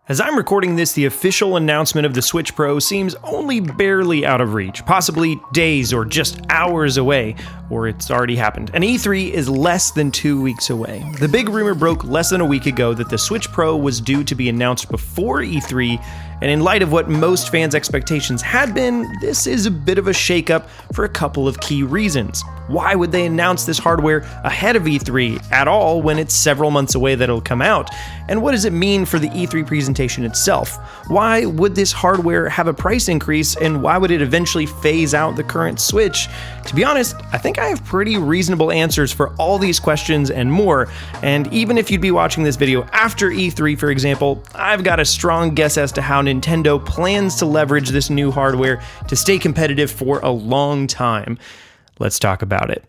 As I'm recording this, the official announcement of the Switch Pro seems only barely out of reach, possibly days or just hours away, or it's already happened. And E3 is less than 2 weeks away. The big rumor broke less than a week ago that the Switch Pro was due to be announced before E3, and in light of what most fans' expectations had been, this is a bit of a shakeup for a couple of key reasons. Why would they announce this hardware ahead of E3 at all when it's several months away that it'll come out? And what does it mean for the E3 presentation itself? Why would this hardware have a price increase, and why would it eventually phase out the current Switch? To be honest, I think I have pretty reasonable answers for all these questions and more, and even if you'd be watching this video after E3, for example, I've got a strong guess as to how Nintendo plans to leverage this new hardware to stay competitive for a long time. Let's talk about it.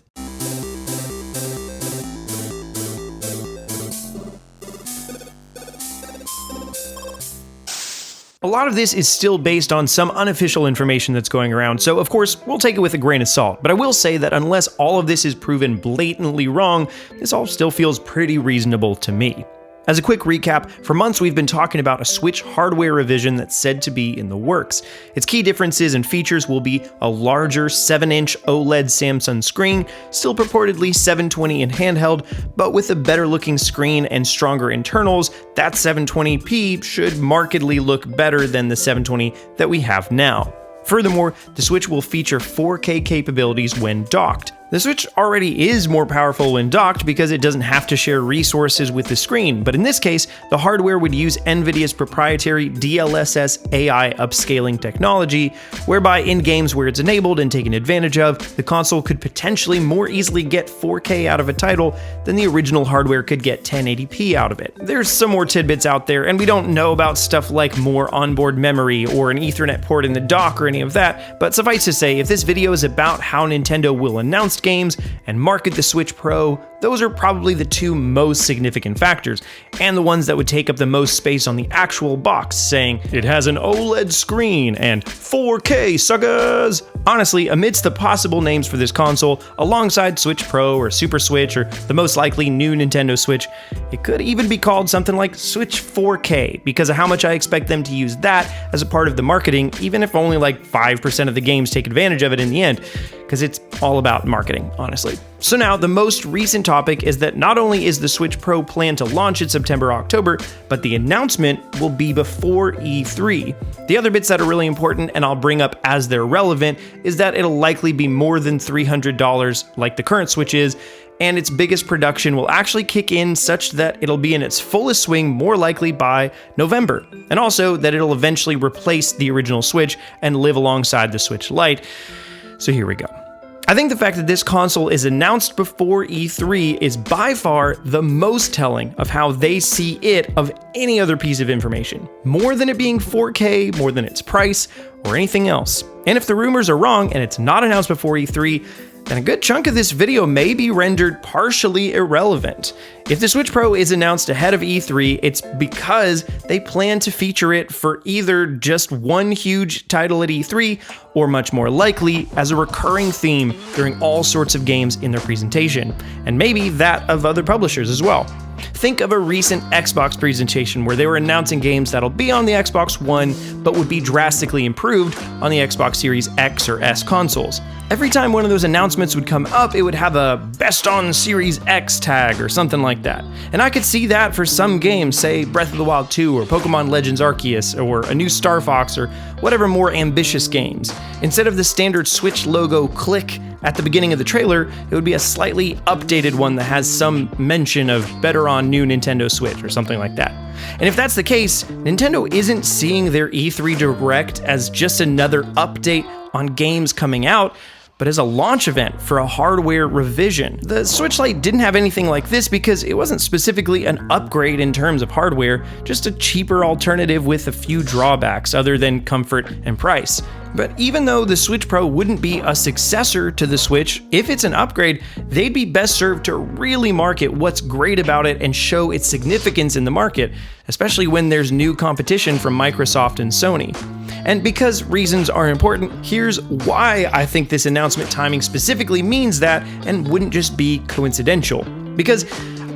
A lot of this is still based on some unofficial information that's going around, so of course, we'll take it with a grain of salt. But I will say that unless all of this is proven blatantly wrong, this all still feels pretty reasonable to me. As a quick recap, for months we've been talking about a Switch hardware revision that's said to be in the works. Its key differences and features will be a larger 7-inch OLED Samsung screen, still purportedly 720 in handheld, but with a better looking screen and stronger internals, that 720p should markedly look better than the 720 that we have now. Furthermore, the Switch will feature 4K capabilities when docked. The Switch already is more powerful when docked because it doesn't have to share resources with the screen, but in this case, the hardware would use NVIDIA's proprietary DLSS AI upscaling technology, whereby in games where it's enabled and taken advantage of, the console could potentially more easily get 4K out of a title than the original hardware could get 1080p out of it. There's some more tidbits out there, and we don't know about stuff like more onboard memory or an Ethernet port in the dock or any of that, but suffice to say, if this video is about how Nintendo will announce games and market the Switch Pro, those are probably the two most significant factors, and the ones that would take up the most space on the actual box, saying, "It has an OLED screen and 4K suckers!" Honestly, amidst the possible names for this console, alongside Switch Pro or Super Switch or the most likely new Nintendo Switch, it could even be called something like Switch 4K, because of how much I expect them to use that as a part of the marketing, even if only like 5% of the games take advantage of it in the end, because it's all about marketing, honestly. So now, the most recent topic is that not only is the Switch Pro planned to launch in September-October, but the announcement will be before E3. The other bits that are really important, and I'll bring up as they're relevant, is that it'll likely be more than $300 like the current Switch is, and its biggest production will actually kick in such that it'll be in its fullest swing more likely by November, and also that it'll eventually replace the original Switch and live alongside the Switch Lite. So here we go. I think the fact that this console is announced before E3 is by far the most telling of how they see it of any other piece of information, more than it being 4K, more than its price, or anything else. And if the rumors are wrong and it's not announced before E3, then a good chunk of this video may be rendered partially irrelevant. If the Switch Pro is announced ahead of E3, it's because they plan to feature it for either just one huge title at E3, or much more likely, as a recurring theme during all sorts of games in their presentation, and maybe that of other publishers as well. Think of a recent Xbox presentation where they were announcing games that'll be on the Xbox One, but would be drastically improved on the Xbox Series X or S consoles. Every time one of those announcements would come up, it would have a Best on Series X tag or something like that. And I could see that for some games, say Breath of the Wild 2 or Pokemon Legends Arceus or a new Star Fox or whatever more ambitious games. Instead of the standard Switch logo click at the beginning of the trailer, it would be a slightly updated one that has some mention of better on new Nintendo Switch or something like that. And if that's the case, Nintendo isn't seeing their E3 Direct as just another update on games coming out, but as a launch event for a hardware revision. The Switch Lite didn't have anything like this because it wasn't specifically an upgrade in terms of hardware, just a cheaper alternative with a few drawbacks other than comfort and price. But even though the Switch Pro wouldn't be a successor to the Switch, if it's an upgrade, they'd be best served to really market what's great about it and show its significance in the market, especially when there's new competition from Microsoft and Sony. And because reasons are important, here's why I think this announcement timing specifically means that and wouldn't just be coincidental. Because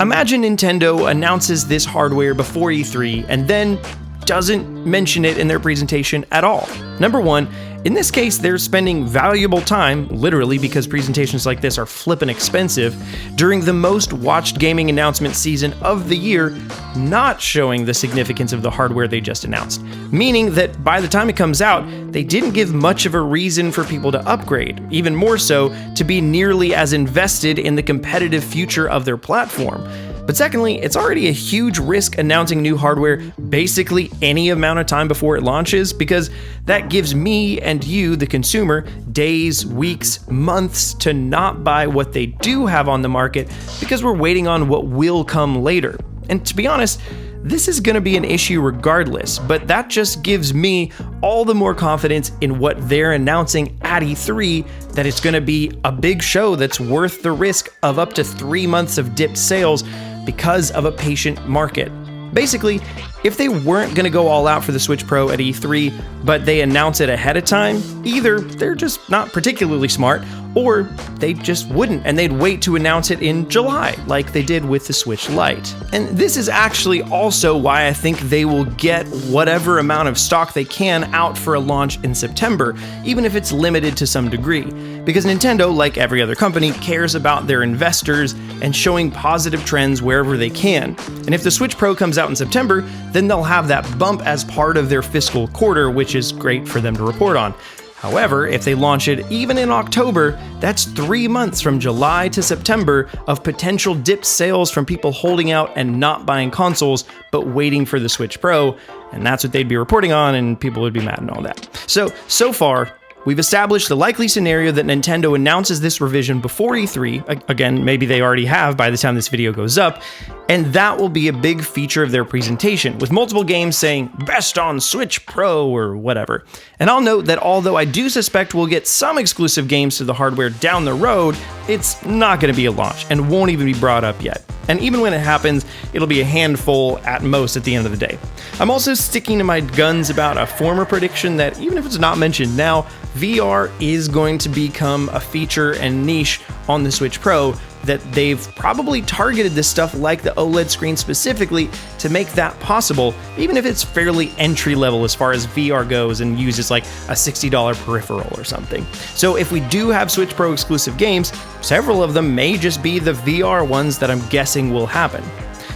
imagine Nintendo announces this hardware before E3 and then doesn't mention it in their presentation at all. Number one, in this case, they're spending valuable time, literally because presentations like this are flippin' expensive, during the most watched gaming announcement season of the year, not showing the significance of the hardware they just announced. Meaning that by the time it comes out, they didn't give much of a reason for people to upgrade, even more so, to be nearly as invested in the competitive future of their platform. But secondly, it's already a huge risk announcing new hardware basically any amount of time before it launches, because that gives me and you, the consumer, days, weeks, months to not buy what they do have on the market because we're waiting on what will come later. And to be honest, this is going to be an issue regardless, but that just gives me all the more confidence in what they're announcing at E3, that it's going to be a big show that's worth the risk of up to 3 months of dipped sales because of a patient market. Basically, if they weren't going to go all out for the Switch Pro at E3, but they announce it ahead of time, either they're just not particularly smart, or they just wouldn't, and they'd wait to announce it in July, like they did with the Switch Lite. And this is actually also why I think they will get whatever amount of stock they can out for a launch in September, even if it's limited to some degree. Because Nintendo, like every other company, cares about their investors and showing positive trends wherever they can. And if the Switch Pro comes out in September, then they'll have that bump as part of their fiscal quarter, which is great for them to report on. However, if they launch it even in October, that's 3 months from July to September of potential dipped sales from people holding out and not buying consoles, but waiting for the Switch Pro, and that's what they'd be reporting on, and people would be mad and all that. So far, we've established the likely scenario that Nintendo announces this revision before E3, again, maybe they already have by the time this video goes up, and that will be a big feature of their presentation, with multiple games saying, best on Switch Pro or whatever. And I'll note that although I do suspect we'll get some exclusive games to the hardware down the road, it's not going to be a launch and won't even be brought up yet. And even when it happens, it'll be a handful at most at the end of the day. I'm also sticking to my guns about a former prediction that even if it's not mentioned now, VR is going to become a feature and niche on the Switch Pro, that they've probably targeted this stuff like the OLED screen specifically to make that possible, even if it's fairly entry level as far as VR goes and uses like a $60 peripheral or something. So if we do have Switch Pro exclusive games, several of them may just be the VR ones that I'm guessing will happen.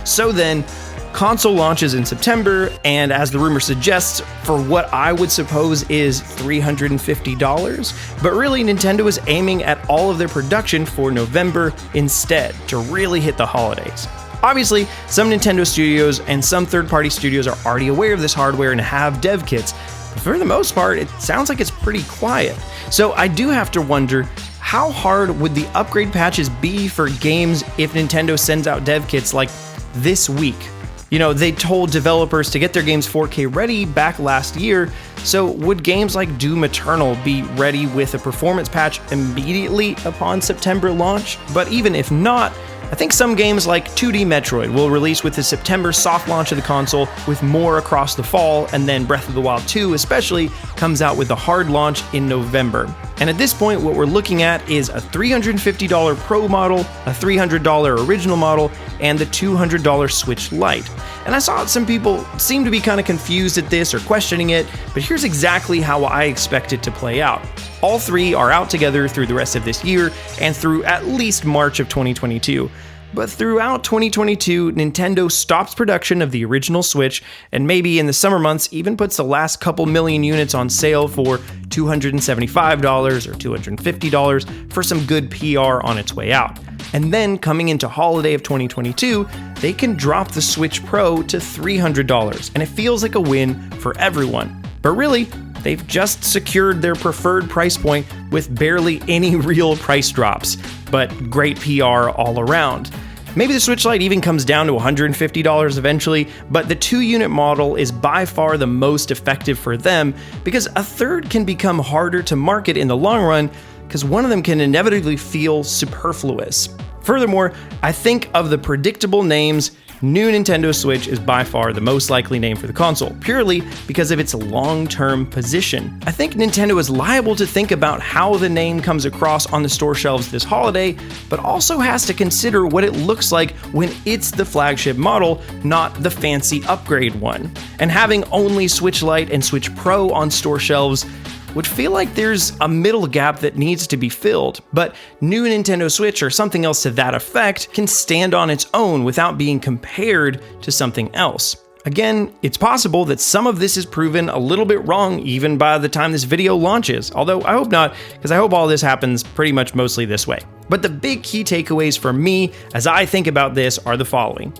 So then, console launches in September, and as the rumor suggests, for what I would suppose is $350, but really Nintendo is aiming at all of their production for November instead, to really hit the holidays. Obviously, some Nintendo studios and some third-party studios are already aware of this hardware and have dev kits, but for the most part, it sounds like it's pretty quiet. So I do have to wonder, how hard would the upgrade patches be for games if Nintendo sends out dev kits like this week? You know, they told developers to get their games 4K ready back last year, so would games like Doom Eternal be ready with a performance patch immediately upon September launch? But even if not, I think some games like 2D Metroid will release with the September soft launch of the console, with more across the fall, and then Breath of the Wild 2 especially comes out with the hard launch in November. And at this point, what we're looking at is a $350 Pro model, a $300 original model, and the $200 Switch Lite. And I saw some people seem to be kind of confused at this or questioning it, but here's exactly how I expect it to play out. All three are out together through the rest of this year and through at least March of 2022. But throughout 2022, Nintendo stops production of the original Switch, and maybe in the summer months even puts the last couple million units on sale for $275 or $250 for some good PR on its way out. And then coming into holiday of 2022, they can drop the Switch Pro to $300, and it feels like a win for everyone. But really, they've just secured their preferred price point with barely any real price drops, but great PR all around. Maybe the Switch Lite even comes down to $150 eventually, but the 2-unit model is by far the most effective for them, because a third can become harder to market in the long run, because one of them can inevitably feel superfluous. Furthermore, I think of the predictable names new Nintendo Switch is by far the most likely name for the console, purely because of its long-term position. I think Nintendo is liable to think about how the name comes across on the store shelves this holiday, but also has to consider what it looks like when it's the flagship model, not the fancy upgrade one. And having only Switch Lite and Switch Pro on store shelves would feel like there's a middle gap that needs to be filled, but new Nintendo Switch or something else to that effect can stand on its own without being compared to something else. Again, it's possible that some of this is proven a little bit wrong even by the time this video launches, although I hope not, because I hope all this happens pretty much mostly this way. But the big key takeaways for me as I think about this are the following.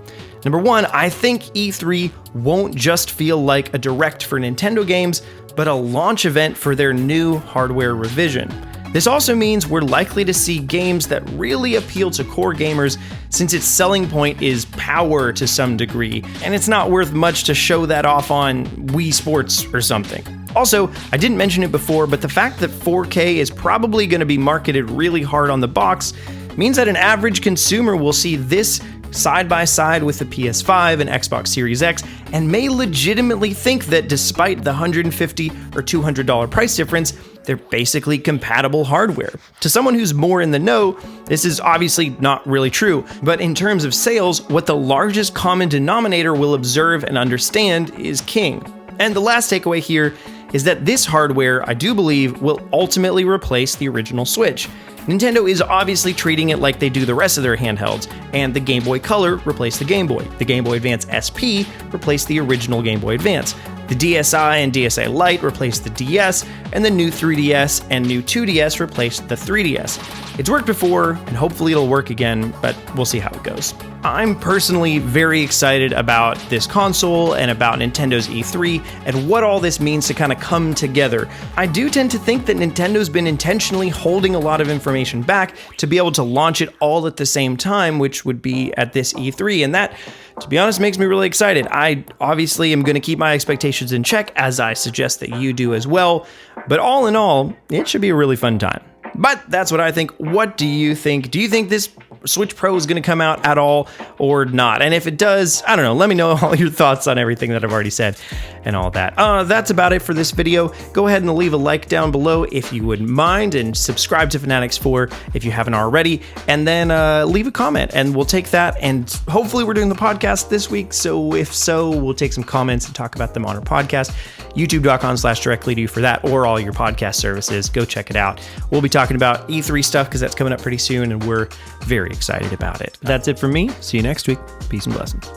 Number one, I think E3 won't just feel like a direct for Nintendo games, but a launch event for their new hardware revision. This also means we're likely to see games that really appeal to core gamers, since its selling point is power to some degree, and it's not worth much to show that off on Wii Sports or something. Also, I didn't mention it before, but the fact that 4K is probably going to be marketed really hard on the box means that an average consumer will see this side by side with the PS5 and Xbox Series X and may legitimately think that despite the $150 or $200 price difference, they're basically compatible hardware. To someone who's more in the know, this is obviously not really true, but in terms of sales, what the largest common denominator will observe and understand is king. And the last takeaway here is that this hardware, I do believe, will ultimately replace the original Switch. Nintendo is obviously treating it like they do the rest of their handhelds, and the Game Boy Color replaced the Game Boy. The Game Boy Advance SP replaced the original Game Boy Advance. The DSi and DSi Lite replaced the DS, and the new 3DS and new 2DS replaced the 3DS. It's worked before, and hopefully it'll work again, but we'll see how it goes. I'm personally very excited about this console and about Nintendo's E3 and what all this means to kind of come together. I do tend to think that Nintendo's been intentionally holding a lot of information back to be able to launch it all at the same time, which would be at this E3, and that, to be honest, makes me really excited. I obviously am going to keep my expectations in check, as I suggest that you do as well, but all in all, it should be a really fun time. But that's what I think. What do you think? Do you think this Switch Pro is going to come out at all or not? And if it does, I don't know, let me know all your thoughts on everything that I've already said and all that. That's about it for this video. Go ahead and leave a like down below if you wouldn't mind, and subscribe to Fanatix4 if you haven't already, and then leave a comment and we'll take that, and hopefully we're doing the podcast this week, so if so, we'll take some comments and talk about them on our podcast. youtube.com/directlyto for that, or all your podcast services. Go check it out. We'll be talking about E3 stuff because that's coming up pretty soon, and we're very excited about it. That's it for me. See you next week. Peace and blessings.